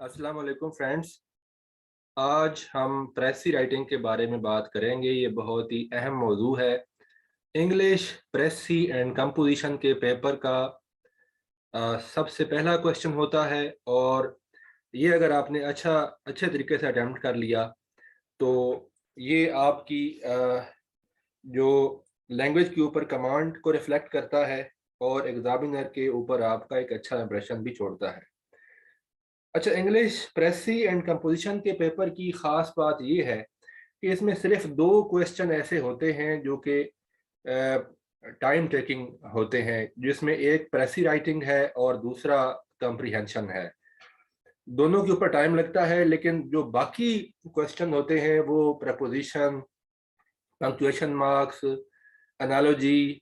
अस्सलाम वालेकुम फ्रेंड्स। आज हम प्रेसी राइटिंग के बारे में बात करेंगे। ये बहुत ही अहम मौजू है। इंग्लिश प्रेसी एंड कंपोजिशन के पेपर का सबसे पहला क्वेश्चन होता है, और ये अगर आपने अच्छे तरीके से अटेम्प्ट कर लिया तो ये आपकी जो लैंग्वेज के ऊपर कमांड को रिफ्लेक्ट करता है और एग्जामिनर के ऊपर आपका एक अच्छा इंप्रेशन भी छोड़ता है। अच्छा, इंग्लिश प्रेसी एंड कंपोजिशन के पेपर की ख़ास बात ये है कि इसमें सिर्फ दो क्वेश्चन ऐसे होते हैं जो कि टाइम टेकिंग होते हैं, जिसमें एक प्रेसी राइटिंग है और दूसरा कंप्रीहेंशन है। दोनों के ऊपर टाइम लगता है, लेकिन जो बाकी क्वेश्चन होते हैं वो preposition, punctuation marks, analogy,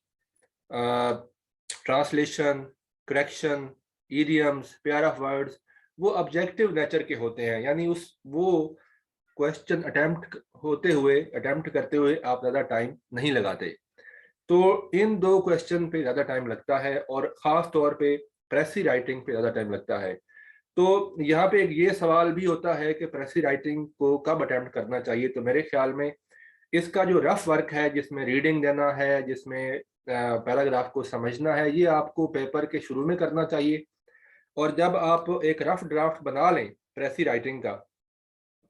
translation, correction, idioms, pair of words, वो ऑब्जेक्टिव नेचर के होते हैं। यानी उस वो क्वेश्चन अटेम्प्ट करते हुए आप ज़्यादा टाइम नहीं लगाते। तो इन दो क्वेश्चन पे ज़्यादा टाइम लगता है और ख़ास तौर पे प्रेसी राइटिंग पे ज़्यादा टाइम लगता है। तो यहाँ पे एक ये सवाल भी होता है कि प्रेसी राइटिंग को कब अटेम्प्ट करना चाहिए। तो मेरे ख्याल में इसका जो रफ वर्क है, जिसमें रीडिंग देना है, जिसमें पैराग्राफ को समझना है, ये आपको पेपर के शुरू में करना चाहिए। और जब आप एक रफ ड्राफ्ट बना लें प्रेसी राइटिंग का,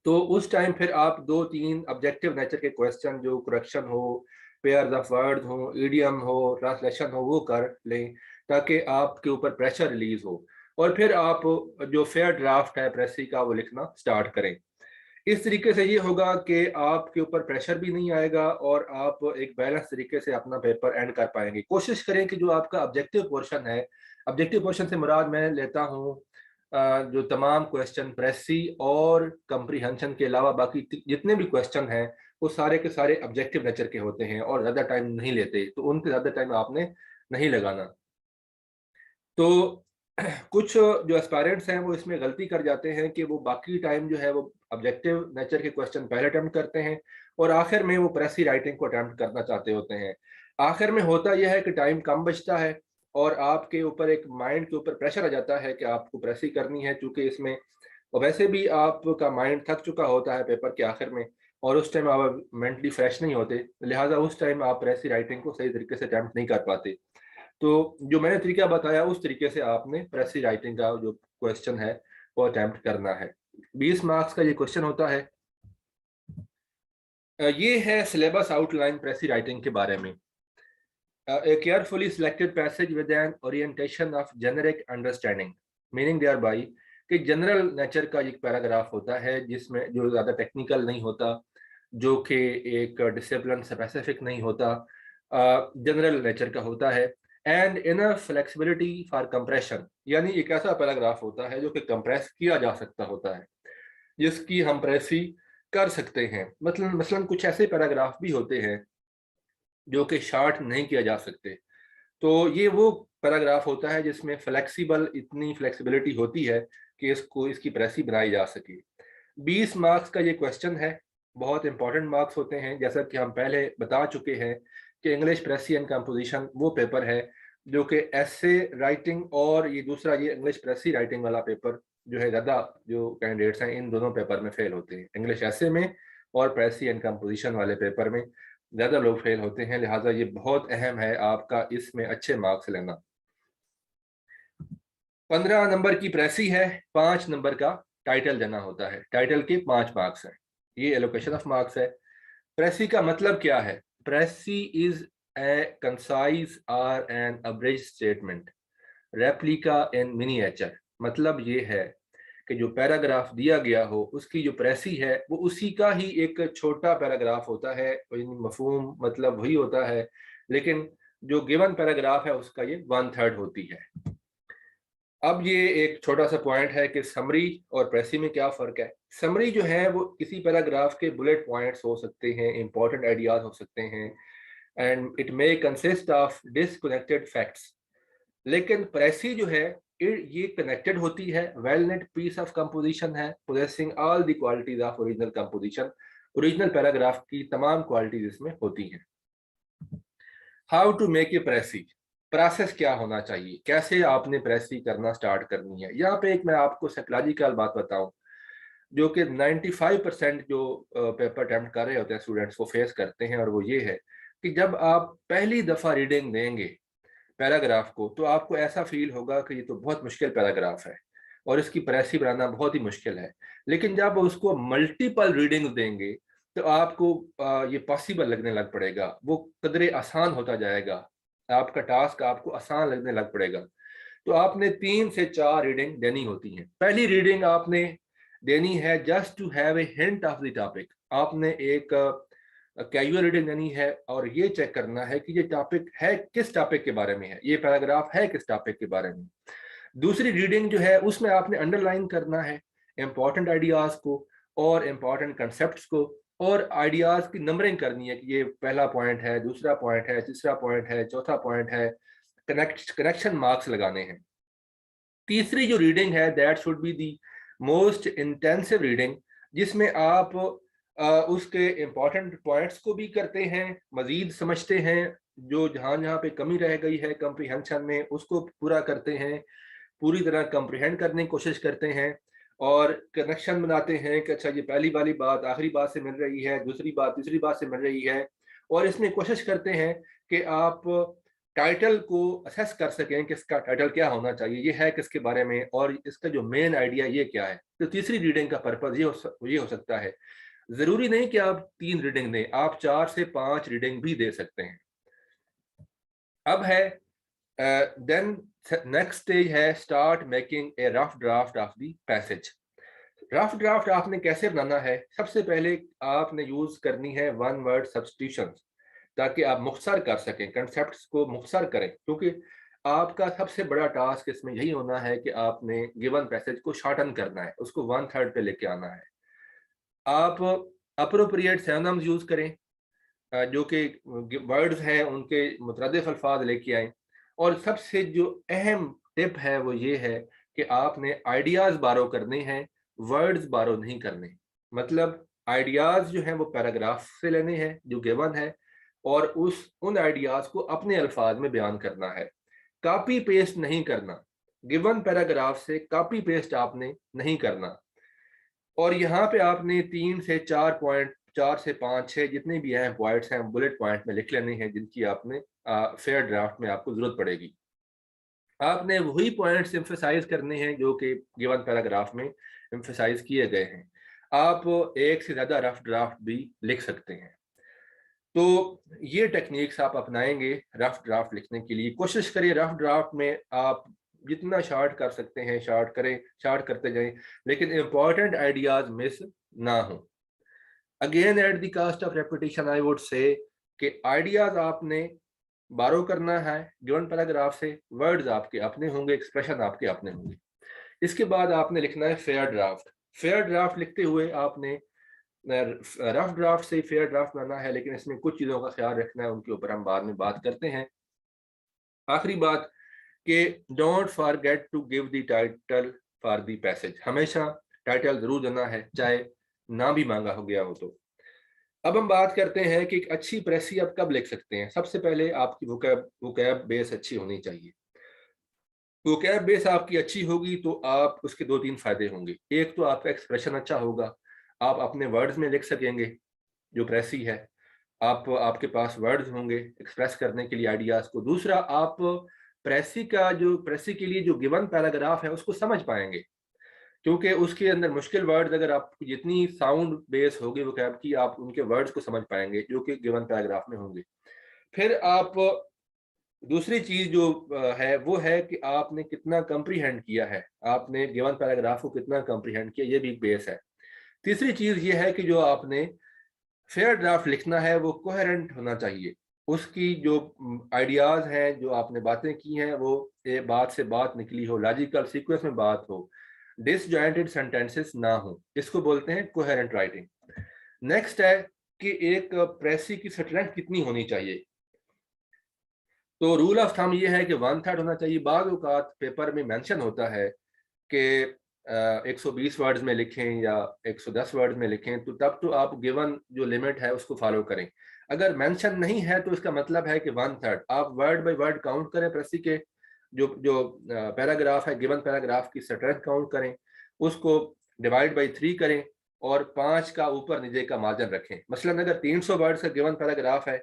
तो उस टाइम फिर आप 2-3 ऑब्जेक्टिव नेचर के क्वेश्चन, जो करेक्शन हो, पेयर्स ऑफ वर्ड्स हो, इडियम हो, ट्रांसलेशन हो, वो कर लें ताकि आपके ऊपर प्रेशर रिलीज हो। और फिर आप जो फेयर ड्राफ्ट है प्रेसी का वो लिखना स्टार्ट करें। इस तरीके से ये होगा कि आपके ऊपर प्रेशर भी नहीं आएगा और आप एक बैलेंस तरीके से अपना पेपर एंड कर पाएंगे। कोशिश करें कि जो आपका ऑब्जेक्टिव पोर्शन है, ऑब्जेक्टिव पोर्शन से मुराद मैं लेता हूँ जो तमाम क्वेश्चन प्रेसी और कंप्रीहेंशन के अलावा बाकी जितने भी क्वेश्चन हैं, वो सारे के सारे ऑब्जेक्टिव नेचर के होते हैं और ज़्यादा टाइम नहीं लेते, तो उन पे ज़्यादा टाइम आपने नहीं लगाना। तो कुछ जो एस्पायरेंट्स हैं वो इसमें गलती कर जाते हैं कि वो बाकी टाइम जो है वो ऑब्जेक्टिव नेचर के क्वेश्चन पहले अटेम्प्ट करते हैं और आखिर में वो प्रेसी राइटिंग को अटेम्प्ट करना चाहते होते हैं। आखिर में होता यह है कि टाइम कम बचता है और आपके ऊपर एक माइंड के ऊपर प्रेशर आ जाता है कि आपको प्रेसी करनी है, चूंकि इसमें और वैसे भी आपका माइंड थक चुका होता है पेपर के आखिर में, और उस टाइम आप मेंटली फ्रेश नहीं होते, लिहाजा उस टाइम आप प्रेसी राइटिंग को सही तरीके से अटेम्प्ट नहीं कर पाते। तो जो मैंने तरीका बताया उस तरीके से आपने प्रेसी राइटिंग का जो क्वेश्चन है वो अटेम्प्ट करना है। 20 मार्क्स का ये क्वेश्चन होता है। ये है सिलेबस आउटलाइन प्रेसी राइटिंग के बारे में। A carefully selected passage with an orientation of generic understanding, meaning thereby कि जनरल नेचर का एक पैराग्राफ होता है जिसमें जो ज़्यादा टेक्निकल नहीं होता, जो कि एक डिसिप्लिन स्पेसिफिक नहीं होता, जनरल नेचर का होता है। And enough flexibility for compression, यानी एक ऐसा पैराग्राफ होता है जो कि कंप्रेस किया जा सकता होता है, जिसकी हम प्रेसी कर सकते हैं। मसलन कुछ ऐसे पैराग्राफ भी होते हैं जो कि शार्ट नहीं किया जा सकते। तो ये वो पैराग्राफ होता है जिसमें इतनी फ्लेक्सिबिलिटी होती है कि इसको इसकी प्रेसी बनाई जा सके। 20 मार्क्स का ये क्वेश्चन है, बहुत इंपॉर्टेंट मार्क्स होते हैं। जैसा कि हम पहले बता चुके हैं कि इंग्लिश प्रेसी एंड कंपोजिशन वो पेपर है जो कि एसे राइटिंग, और ये दूसरा ये इंग्लिश प्रेसी राइटिंग वाला पेपर जो है, ज़्यादा जो कैंडिडेट्स हैं इन दोनों पेपर में फेल होते हैं। इंग्लिश एसे में और प्रेसी एंड कंपोजिशन वाले पेपर में ज़्यादा लोग फेल होते हैं, लिहाजा ये बहुत अहम है आपका इसमें अच्छे मार्क्स लेना। 15 नंबर की प्रेसी है, 5 नंबर का टाइटल देना होता है। टाइटल के 5 मार्क्स हैं। ये एलोकेशन ऑफ मार्क्स है। प्रेसी का मतलब क्या है? प्रेसी इज ए कंसाइज और and abridged statement replica in miniature. मतलब ये है कि जो पैराग्राफ दिया गया हो उसकी जो प्रेसी है वो उसी का ही एक छोटा पैराग्राफ होता है, मफहूम मतलब वही होता है, लेकिन जो गिवन पैराग्राफ है उसका ये 1/3 होती है। अब ये एक छोटा सा पॉइंट है कि समरी और प्रेसी में क्या फ़र्क है। समरी जो है वो किसी पैराग्राफ के बुलेट पॉइंट्स हो सकते हैं, इंपॉर्टेंट आइडियाज हो सकते हैं, and it may consist of disconnected facts. लेकिन प्रेसी जो है ये कनेक्टेड होती है, well knit piece of composition है, possessing all the qualities of original composition. Original paragraph की तमाम क्वालिटीज इसमें होती हैं। How to make a precis. Process क्या होना चाहिए, कैसे आपने प्रेसी करना स्टार्ट करनी है। यहाँ पे एक मैं आपको साइकोलॉजिकल बात बताऊं, जो कि 95% जो पेपर अटेम्प्ट कर रहे होते हैं स्टूडेंट्स को फेस करते हैं, और वो ये है कि जब आप पहली दफ़ा रीडिंग देंगे पैराग्राफ को, तो आपको ऐसा फील होगा कि ये तो बहुत मुश्किल पैराग्राफ है और इसकी प्रेसी बनाना बहुत ही मुश्किल है। लेकिन जब उसको मल्टीपल रीडिंग्स देंगे तो आपको ये पॉसिबल लगने लग पड़ेगा, वो कदरे आसान होता जाएगा, आपका टास्क आपको आसान लगने लग पड़ेगा। तो आपने 3 से 4 रीडिंग देनी होती हैं। पहली रीडिंग आपने देनी है just to have a hint of the topic. आपने एक कैजुअल रीडिंग देनी है और ये चेक करना है कि ये टॉपिक है किस टॉपिक के बारे में है, ये पैराग्राफ है किस टॉपिक के बारे में। दूसरी रीडिंग जो है उसमें आपने अंडरलाइन करना है इंपॉर्टेंट आइडियाज को और इंपॉर्टेंट कंसेप्ट्स को, और आइडियाज की नंबरिंग करनी है कि ये पहला पॉइंट है, दूसरा पॉइंट है, तीसरा पॉइंट है, चौथा पॉइंट है, कनेक्शन मार्क्स लगाने हैं। तीसरी जो रीडिंग है that should be the most intensive reading, जिसमें आप उसके इम्पॉर्टेंट पॉइंट्स को भी करते हैं, मजीद समझते हैं, जो जहाँ जहाँ पे कमी रह गई है कंप्रीहेंशन में उसको पूरा करते हैं, पूरी तरह कंप्रीहेंड करने की कोशिश करते हैं, और कनेक्शन बनाते हैं कि अच्छा ये पहली वाली बात आखिरी बात से मिल रही है, दूसरी बात तीसरी बात से मिल रही है। और इसमें कोशिश करते हैं कि आप टाइटल को असेस कर सकें कि इसका टाइटल क्या होना चाहिए, ये है किसके बारे में, और इसका जो मेन आइडिया ये क्या है। तो तीसरी रीडिंग का पर्पज ये हो सकता है। जरूरी नहीं कि आप 3 रीडिंग दें, आप 4 से 5 रीडिंग भी दे सकते हैं। अब है देन नेक्स्ट स्टेज है start making a rough draft of the passage. Rough draft आपने कैसे बनाना है? सबसे पहले आपने यूज करनी है वन वर्ड सब्स्टिट्यूशन, ताकि आप मुख्तसर कर सकें, कंसेप्ट्स को मुख्तसर करें, क्योंकि आपका सबसे बड़ा टास्क इसमें यही होना है कि आपने गिवन पैसेज को शॉर्टन करना है, उसको 1/3 पे लेके आना है। आप अप्रोप्रिएट सिनोनिम्स यूज करें, जो कि वर्ड्स हैं उनके मुतरद्दिफ अल्फाज लेके आए। और सबसे जो अहम टिप है वो ये है कि आपने आइडियाज बारो करने हैं, वर्ड्स बारो नहीं करने। मतलब आइडियाज जो हैं वो पैराग्राफ से लेने हैं जो गिवन है, और उन आइडियाज को अपने अल्फाज में बयान करना है, कॉपी पेस्ट नहीं करना। गिवन पैराग्राफ से कॉपी पेस्ट आपने नहीं करना। और यहाँ पे आपने 3 से 4 पॉइंट, 4 से 5 6 जितने भी अहम पॉइंट्स हैं बुलेट पॉइंट में लिख लेने हैं, जिनकी आपने फेयर ड्राफ्ट में आपको जरूरत पड़ेगी। आपने वही पॉइंट्स एम्फेसाइज करने हैं जो कि गिवन पैराग्राफ में एम्फेसाइज किए गए हैं। आप एक से ज्यादा रफ ड्राफ्ट भी लिख सकते हैं। तो ये टेक्निक्स आप अपनाएंगे रफ ड्राफ्ट लिखने के लिए। कोशिश करिए रफ ड्राफ्ट में आप जितना शार्ट कर सकते हैं शार्ट करें, शार्ट करते जाएं, लेकिन इंपॉर्टेंट आइडियाज मिस ना हो। Again at the cost of repetition I would say कि आइडियाज आपने बारो करना है गिवन पैराग्राफ से, वर्ड्स आपके अपने होंगे, एक्सप्रेशन आपके अपने होंगे। इसके बाद आपने लिखना है फेयर ड्राफ्ट। फेयर ड्राफ्ट लिखते हुए आपने रफ ड्राफ्ट से फेयर ड्राफ्ट बनाना है, लेकिन इसमें कुछ चीज़ों का ख्याल रखना है, उनके ऊपर हम बाद में बात करते हैं। आखिरी बात कि don't forget to give the title for the passage. हमेशा टाइटल जरूर देना है, चाहे ना भी मांगा हो गया हो तो। अब हम बात करते हैं कि एक अच्छी प्रेसी आप कब लिख सकते हैं। सबसे पहले आपकी वोकैब बेस अच्छी होनी चाहिए। वोकैब बेस आपकी अच्छी होगी तो आप उसके 2-3 फायदे होंगे। एक तो आपका एक्सप्रेशन अच्छा होगा, आप अपने वर्ड्स में लिख सकेंगे जो प्रेसी है, आप आपके पास वर्ड्स होंगे एक्सप्रेस करने के लिए आइडियाज को। दूसरा, आप प्रेसी के लिए जो गिवन पैराग्राफ है उसको समझ पाएंगे, क्योंकि उसके अंदर मुश्किल वर्ड्स, अगर आप जितनी साउंड बेस होगी वोकैब की, आप उनके वर्ड्स को समझ पाएंगे जो कि गिवन पैराग्राफ में होंगे। फिर आप दूसरी चीज जो है वो है कि आपने कितना कंप्रीहेंड किया है, आपने गिवन पैराग्राफ को कितना कंप्रीहेंड किया, ये भी एक बेस है। तीसरी चीज ये है कि जो आपने फेयर ड्राफ्ट लिखना है वो कोहेरेंट होना चाहिए। उसकी जो आइडियाज हैं, जो आपने बातें की हैं, वो एक बात से बात निकली हो, लॉजिकल सीक्वेंस में बात हो, डिसजॉइंटेड सेंटेंसेस ना हो, इसको बोलते हैं कोहेरेंट राइटिंग। नेक्स्ट है कि एक प्रेसी की स्ट्रेंथ कितनी होनी चाहिए। तो रूल ऑफ थंब ये है कि 1/3 होना चाहिए। बाद औकात पेपर में मेंशन होता है कि 120 वर्ड्स में लिखें या 110 वर्ड्स में लिखें, तो तब तो आप गिवन जो लिमिट है उसको फॉलो करें। अगर मेंशन नहीं है तो इसका मतलब है कि 1/3। आप वर्ड बाय वर्ड काउंट करें प्रेसी के जो जो पैराग्राफ है, गिवन पैराग्राफ की स्ट्रेंथ काउंट करें, उसको डिवाइड बाय 3 करें और 5 का ऊपर नीचे का मार्जिन रखें। मसलन अगर 300 वर्ड्स का गिवन पैराग्राफ है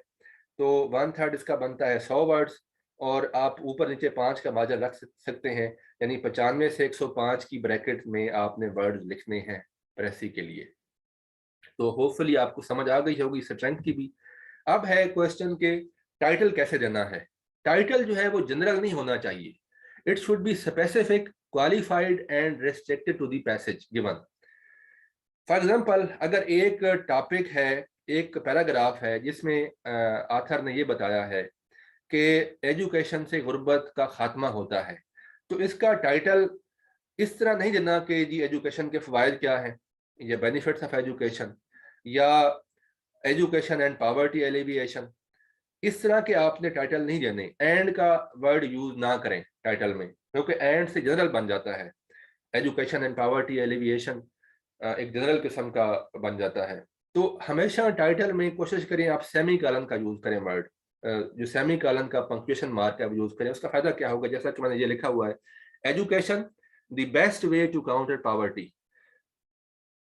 तो 1/3 इसका बनता है 100 वर्ड्स, और आप ऊपर नीचे 5 का मार्जिन रख सकते हैं, यानी 95 से 105 की ब्रैकेट में आपने वर्ड्स लिखने हैं प्रेसी के लिए। तो होपफुली आपको समझ आ गई होगी स्ट्रेंथ की भी। अब है क्वेश्चन के टाइटल कैसे देना है। टाइटल जो है वो जनरल नहीं होना चाहिए, it should be specific, qualified and restricted to the passage given. For example, अगर एक टॉपिक है, एक पैराग्राफ है जिसमें आथर ने ये बताया है कि एजुकेशन से गुर्बत का खात्मा होता है, तो इसका टाइटल इस तरह नहीं देना कि जी एजुकेशन के फ़वाइद क्या हैं, या बेनिफिट्स ऑफ एजुकेशन, या एजुकेशन एंड पॉवर्टी एलिविएशन। इस तरह के आपने टाइटल नहीं देने। एंड का वर्ड यूज ना करें टाइटल में, क्योंकि एंड से जनरल बन जाता है। एजुकेशन एंड पॉवर्टी एलिविएशन एक जनरल किस्म का बन जाता है। तो हमेशा टाइटल में कोशिश करें आप सेमी कॉलन का यूज करें वर्ड, जो सेमी कॉलन का पंक्चुएशन मार्क है यूज करें। उसका फायदा क्या होगा, जैसा कि मैंने ये लिखा हुआ है, education the best way to counter poverty,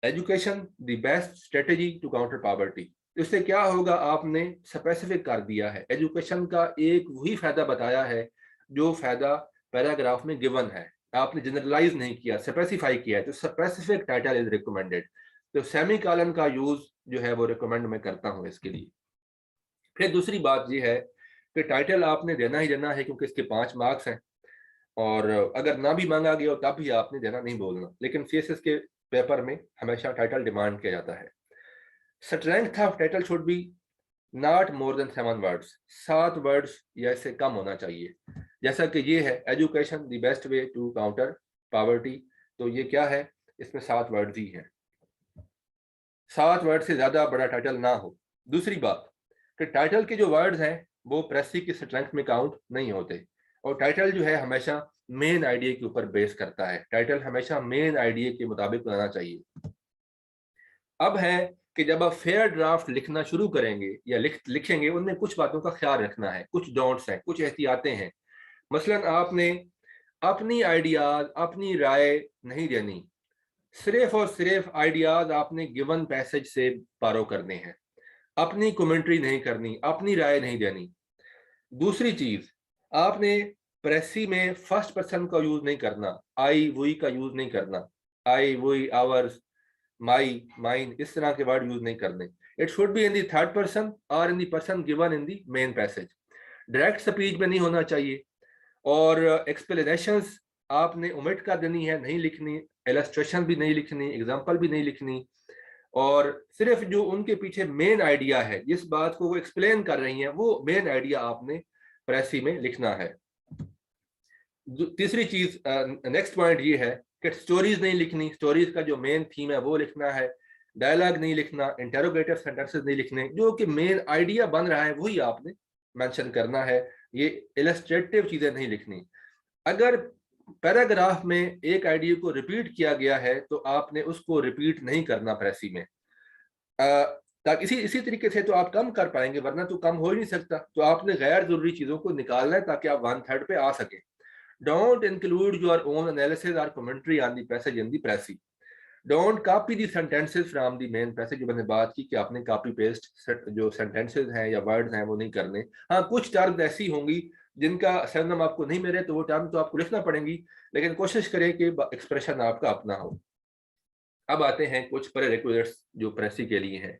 education the best strategy to counter poverty. इससे क्या होगा, आपने स्पेसिफिक कर दिया है, एजुकेशन का एक वही फायदा बताया है जो फायदा पैराग्राफ में गिवन है, आपने जनरलाइज नहीं किया, स्पेसिफाई किया है। तो स्पेसिफिक टाइटल इज रिकमेंडेड। तो सेमी कॉलन का यूज जो है वो रिकमेंड मैं करता हूं इसके लिए। फिर दूसरी बात ये है कि टाइटल आपने देना ही देना है, क्योंकि इसके 5 मार्क्स हैं, और अगर ना भी मांगा गया हो तब भी आपने देना नहीं बोलना, लेकिन सीएसएस के पेपर में हमेशा टाइटल डिमांड किया जाता है। Strength of title should be not more than 7 words, 7 words या इससे कम होना चाहिए। जैसा कि ये है education the best way to counter poverty, तो ये क्या है, इसमें 7 वर्ड्स ही हैं। 7 वर्ड से ज्यादा बड़ा टाइटल ना हो। दूसरी बात कि टाइटल के जो वर्ड्स हैं वो प्रेसी की स्ट्रेंथ में काउंट नहीं होते, और टाइटल जो है हमेशा मेन आइडिया के ऊपर बेस करता है। टाइटल हमेशा मेन आइडिया के मुताबिक बनाना चाहिए। अब है कि जब आप फेयर ड्राफ्ट लिखना शुरू करेंगे या लिखेंगे, उनमें कुछ बातों का ख्याल रखना है, कुछ डोंट्स हैं, कुछ एहतियातें हैं। मसलन आपने अपनी आइडियाज, अपनी राय नहीं देनी, सिर्फ और सिर्फ आइडियाज आपने गिवन पैसेज से बारो करने हैं, अपनी कमेंट्री नहीं करनी, अपनी राय नहीं देनी। दूसरी चीज, आपने प्रेसी में फर्स्ट पर्सन का यूज नहीं करना, आई वुई का यूज नहीं करना, I we ours my mine इस तरह के वर्ड यूज नहीं करने। It should be in the third person और in the person given in the main passage. Direct speech में नहीं होना चाहिए, और एक्सप्लेनेशंस आपने ओमिट कर देनी है, नहीं लिखनी, इलस्ट्रेशन भी नहीं लिखनी, एग्जांपल भी नहीं लिखनी, और सिर्फ जो उनके पीछे मेन आइडिया है, जिस बात को वो एक्सप्लेन कर रही हैं, वो मेन आइडिया आपने प्रेसी में लिखना है। तीसरी चीज, नेक्स्ट पॉइंट ये है कि स्टोरीज नहीं लिखनी, स्टोरीज का जो मेन थीम है वो लिखना है, डायलॉग नहीं लिखना, इंटेरोगेटिव सेंटेंसेस नहीं लिखने, जो कि मेन आइडिया बन रहा है वही आपने मेंशन करना है, ये इलस्ट्रेटिव चीजें नहीं लिखनी। अगर पैराग्राफ में एक आइडिया को रिपीट किया गया है तो आपने उसको रिपीट नहीं करना प्रेसी में, ताकि इसी तरीके से तो आप कम कर पाएंगे, वरना तो कम हो ही नहीं सकता। तो आपने गैर जरूरी चीजों को निकालना है ताकि आप 1/3 पे आ सके। Don't include your own analysis or commentary on the passage in the Pressy. Don't copy the sentences from the main passage। जो मैंने बात की कि आपने कॉपी पेस्ट जो सेंटेंसेस हैं या वर्ड्स हैं वो नहीं करने। हाँ, कुछ टर्म्स ऐसी होंगी जिनका सरनाम आपको नहीं मिले तो वो टर्म तो आपको लिखना पड़ेंगी, लेकिन कोशिश करें कि एक्सप्रेशन आपका अपना हो। अब आते हैं कुछ प्रीरेक्विजिट्स जो प्रेसी के लिए हैं।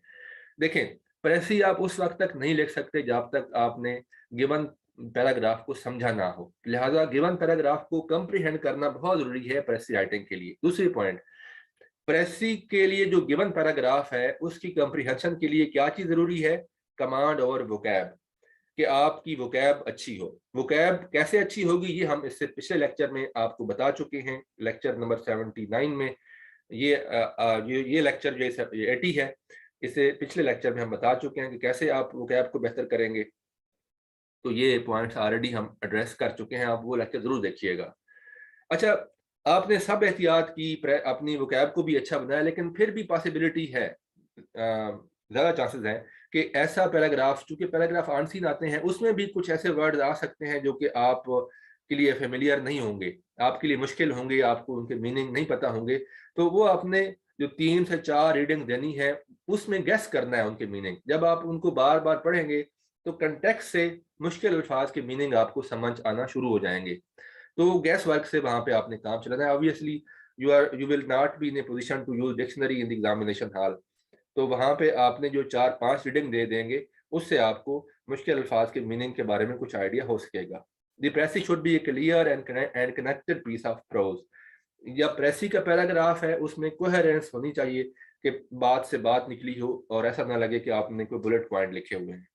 देखें, प्रेसी आप उस वक्त तक नहीं लिख सकते जब तक आपने गिवन पैराग्राफ को समझा ना हो, लिहाजा गिवन पैराग्राफ को कंप्रीहेंड करना बहुत जरूरी है प्रेसी राइटिंग के लिए। दूसरी पॉइंट, प्रेसी के लिए जो गिवन पैराग्राफ है उसकी कंप्रीहेंशन के लिए क्या चीज जरूरी है, कमांड और वोकैब, कि आपकी वोकैब अच्छी हो। वोकैब कैसे अच्छी होगी ये हम इससे पिछले लेक्चर में आपको बता चुके हैं, लेक्चर नंबर 79 में। ये लेक्चर जो 80 है, इसे पिछले लेक्चर में हम बता चुके हैं कि कैसे आप वोकैब को बेहतर करेंगे। तो ये पॉइंट्स ऑलरेडी हम एड्रेस कर चुके हैं, आप वो लेक्चर जरूर देखिएगा। अच्छा, आपने सब एहतियात की, अपनी वोकैब को भी अच्छा बनाया, लेकिन फिर भी पॉसिबिलिटी है, ज़्यादा चांसेस हैं कि ऐसा पैराग्राफ, चूंकि पैराग्राफ ऑन सीन आते हैं, उसमें भी कुछ ऐसे वर्ड्स आ सकते हैं जो कि आप के लिए फेमिलियर नहीं होंगे, आपके लिए मुश्किल होंगे, आपको उनके मीनिंग नहीं पता होंगे। तो वो आपने जो 3 से 4 रीडिंग देनी है उसमें गेस करना है उनके मीनिंग। जब आप उनको बार बार पढ़ेंगे तो कंटेक्स्ट से मुश्किल अल्फाज के मीनिंग आपको समझ आना शुरू हो जाएंगे। तो गैस वर्क से वहां पे आपने काम चलाना है। Obviously you will not be in a position to use dictionary in the examination hall. तो वहां पे आपने जो 4-5 रीडिंग दे देंगे उससे आपको मुश्किल अल्फाज के मीनिंग के बारे में कुछ आइडिया हो सकेगा। The precis should be a clear and connected piece of prose. या प्रेसी का पैराग्राफ है उसमें कोहेरेंस होनी चाहिए कि बात से बात निकली हो और ऐसा ना लगे कि आपने कोई बुलेट पॉइंट लिखे हुए हैं।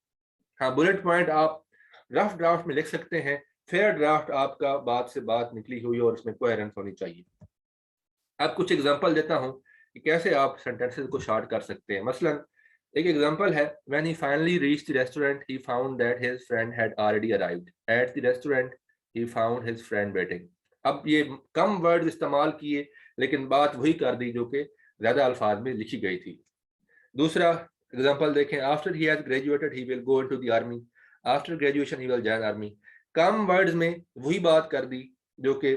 हाँ, बुलेट पॉइंट आप रफ ड्राफ्ट में लिख सकते हैं, फेयर ड्राफ्ट आपका बात से बात निकली हुई और उसमें कोहेरेंस होनी चाहिए। अब कुछ एग्जांपल देता हूं कि कैसे आप सेंटेंसेस को शॉर्ट कर सकते हैं। मसलन एक एग्जांपल है, when he finally reached the restaurant he found that his friend had already arrived at the restaurant he found his friend waiting. अब ये कम वर्ड इस्तेमाल किए लेकिन बात वही कर दी जो कि ज्यादा अल्फाज में लिखी गई थी। दूसरा एग्जांपल देखें, after he has graduated he will go into the army, after graduation he will join army. Come words में वही बात कर दी जो कि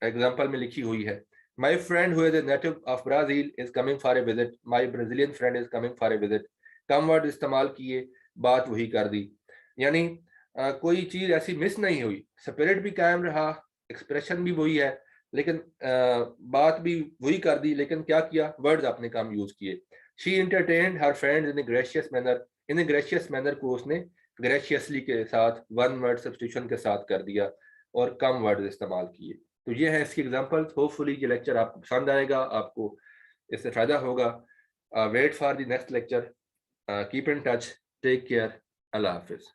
एग्जांपल में लिखी हुई है। My friend who is a native of Brazil is coming for a visit. My Brazilian friend is coming for a visit. Come word इस्तेमाल किए, बात वही कर दी। यानी कोई चीज ऐसी मिस नहीं हुई, स्पिरिट भी कायम रहा, एक्सप्रेशन भी वही है, लेकिन बात भी वही कर दी, लेकिन क्या किया, वर्ड्स आपने कम यूज किए। She entertained her friends in a gracious manner. In a gracious manner को उसने ग्रेशियसली के साथ वन वर्ड सब्स्टिट्यूशन के साथ कर दिया और कम वर्ड इस्तेमाल किए। तो ये है इसकी एग्जांपल्स। होपफुली ये लेक्चर आपको पसंद आएगा, आपको इससे फायदा होगा। Wait for the next lecture. Keep in touch, take care, अल्लाह हाफिज।